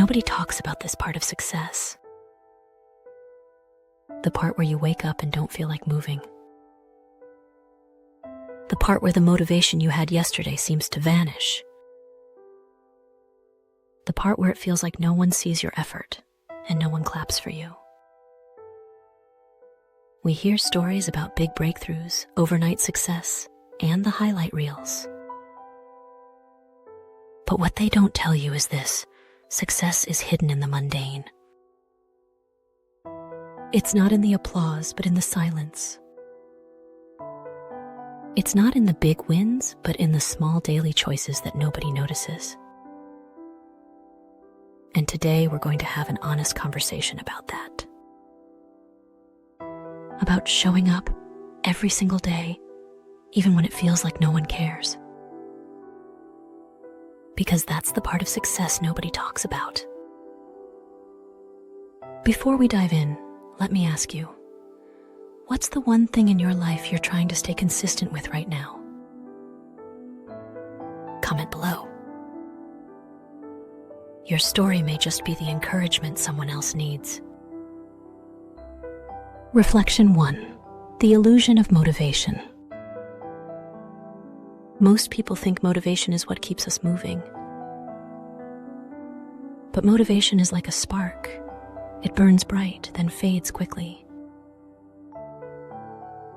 Nobody talks about this part of success. The part where you wake up and don't feel like moving. The part where the motivation you had yesterday seems to vanish. The part where it feels like no one sees your effort and no one claps for you. We hear stories about big breakthroughs, overnight success, and the highlight reels. But what they don't tell you is this: success is hidden in the mundane. It's not in the applause, but in the silence. It's not in the big wins, but in the small daily choices that nobody notices. And today we're going to have an honest conversation about that. About showing up every single day, even when it feels like no one cares. Because that's the part of success nobody talks about. Before we dive in, let me ask you, what's the one thing in your life you're trying to stay consistent with right now? Comment below. Your story may just be the encouragement someone else needs. Reflection 1. The illusion of motivation. Most people think motivation is what keeps us moving. But motivation is like a spark. It burns bright, then fades quickly.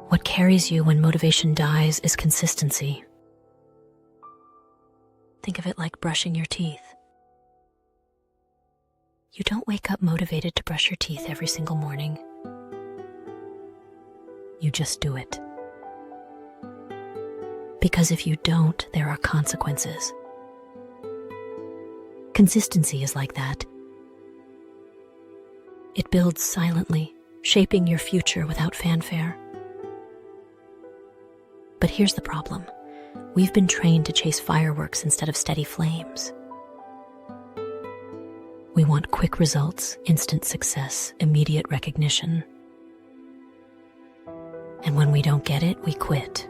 What carries you when motivation dies is consistency. Think of it like brushing your teeth. You don't wake up motivated to brush your teeth every single morning. You just do it. Because if you don't, there are consequences. Consistency is like that. It builds silently, shaping your future without fanfare. But here's the problem. We've been trained to chase fireworks instead of steady flames. We want quick results, instant success, immediate recognition. And when we don't get it, we quit.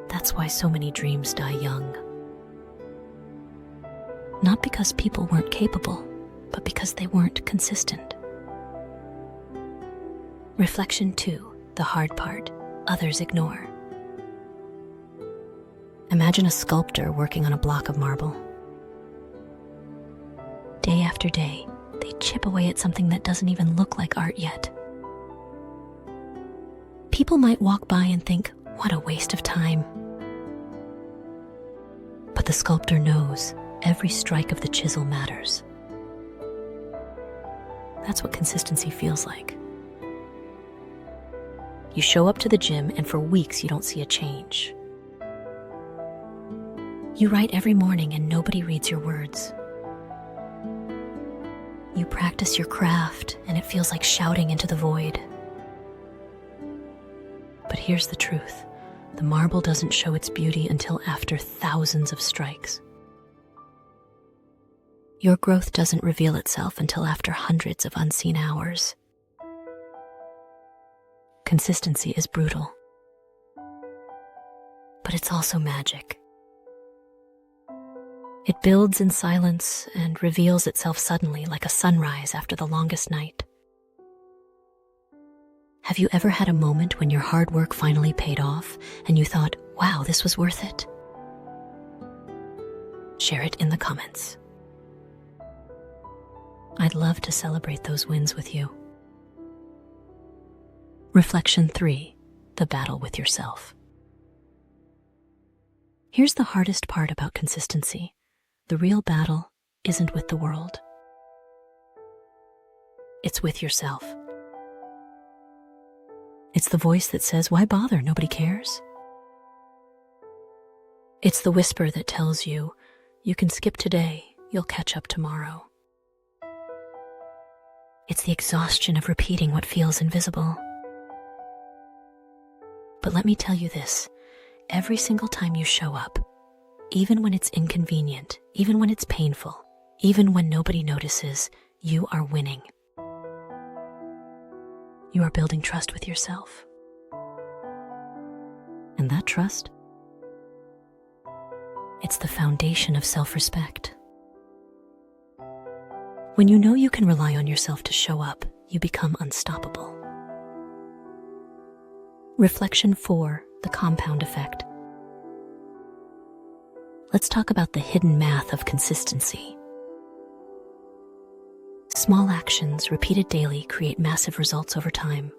That's why so many dreams die young. Not because people weren't capable, but because they weren't consistent. Reflection 2, the hard part, others ignore. Imagine a sculptor working on a block of marble. Day after day, they chip away at something that doesn't even look like art yet. People might walk by and think, what a waste of time. But the sculptor knows every strike of the chisel matters. That's what consistency feels like. You show up to the gym and for weeks you don't see a change. You write every morning and nobody reads your words. You practice your craft and it feels like shouting into the void. But here's the truth. The marble doesn't show its beauty until after thousands of strikes. Your growth doesn't reveal itself until after hundreds of unseen hours. Consistency is brutal, but it's also magic. It builds in silence and reveals itself suddenly like a sunrise after the longest night. Have you ever had a moment when your hard work finally paid off and you thought, wow, this was worth it? Share it in the comments. I'd love to celebrate those wins with you. Reflection 3, the battle with yourself. Here's the hardest part about consistency. The real battle isn't with the world. It's with yourself. It's the voice that says, why bother? Nobody cares. It's the whisper that tells you, you can skip today, you'll catch up tomorrow. It's the exhaustion of repeating what feels invisible. But let me tell you this, every single time you show up, even when it's inconvenient, even when it's painful, even when nobody notices, you are winning. You are building trust with yourself. And that trust, it's the foundation of self-respect. When you know you can rely on yourself to show up, you become unstoppable. Reflection 4, the compound effect. Let's talk about the hidden math of consistency. Small actions repeated daily create massive results over time.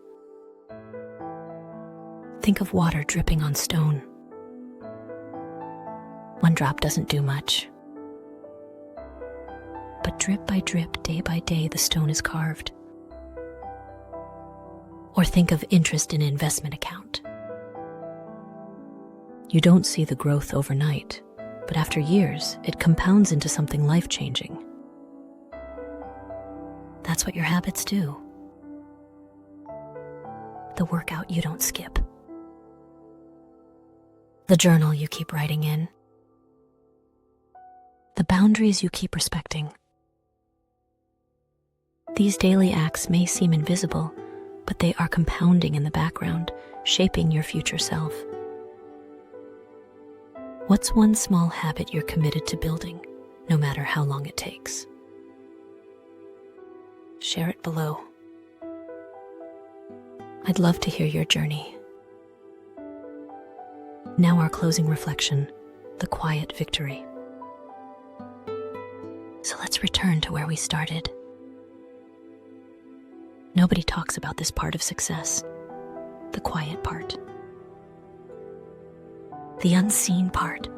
Think of water dripping on stone. One drop doesn't do much. But drip by drip, day by day, the stone is carved. Or think of interest in an investment account. You don't see the growth overnight, but after years, it compounds into something life-changing. That's what your habits do. The workout you don't skip. The journal you keep writing in. The boundaries you keep respecting. These daily acts may seem invisible, but they are compounding in the background, shaping your future self. What's one small habit you're committed to building, no matter how long it takes? Share it below. I'd love to hear your journey. Now our closing reflection, the quiet victory. So let's return to where we started. Nobody talks about this part of success, the quiet part, the unseen part,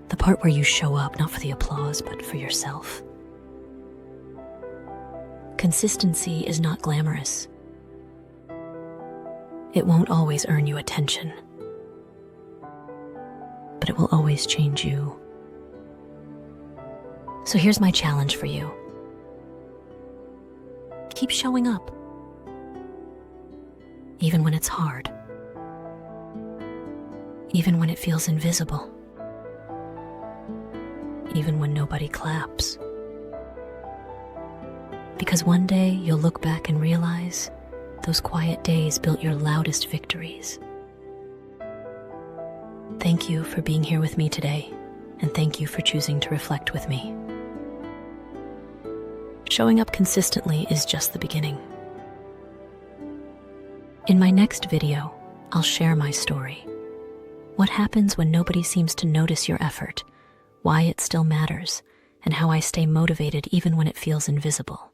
the part where you show up not for the applause, but for yourself. Consistency is not glamorous. It won't always earn you attention, but it will always change you. So here's my challenge for you. Keep showing up, even when it's hard, even when it feels invisible, even when nobody claps. Because one day you'll look back and realize those quiet days built your loudest victories. Thank you for being here with me today, and thank you for choosing to reflect with me. Showing up consistently is just the beginning. In my next video, I'll share my story. What happens when nobody seems to notice your effort, why it still matters, and how I stay motivated even when it feels invisible.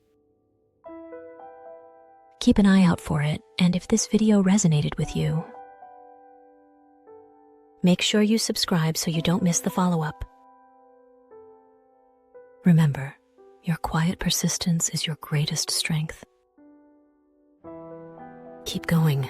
Keep an eye out for it, and if this video resonated with you, make sure you subscribe so you don't miss the follow-up. Remember, your quiet persistence is your greatest strength. Keep going.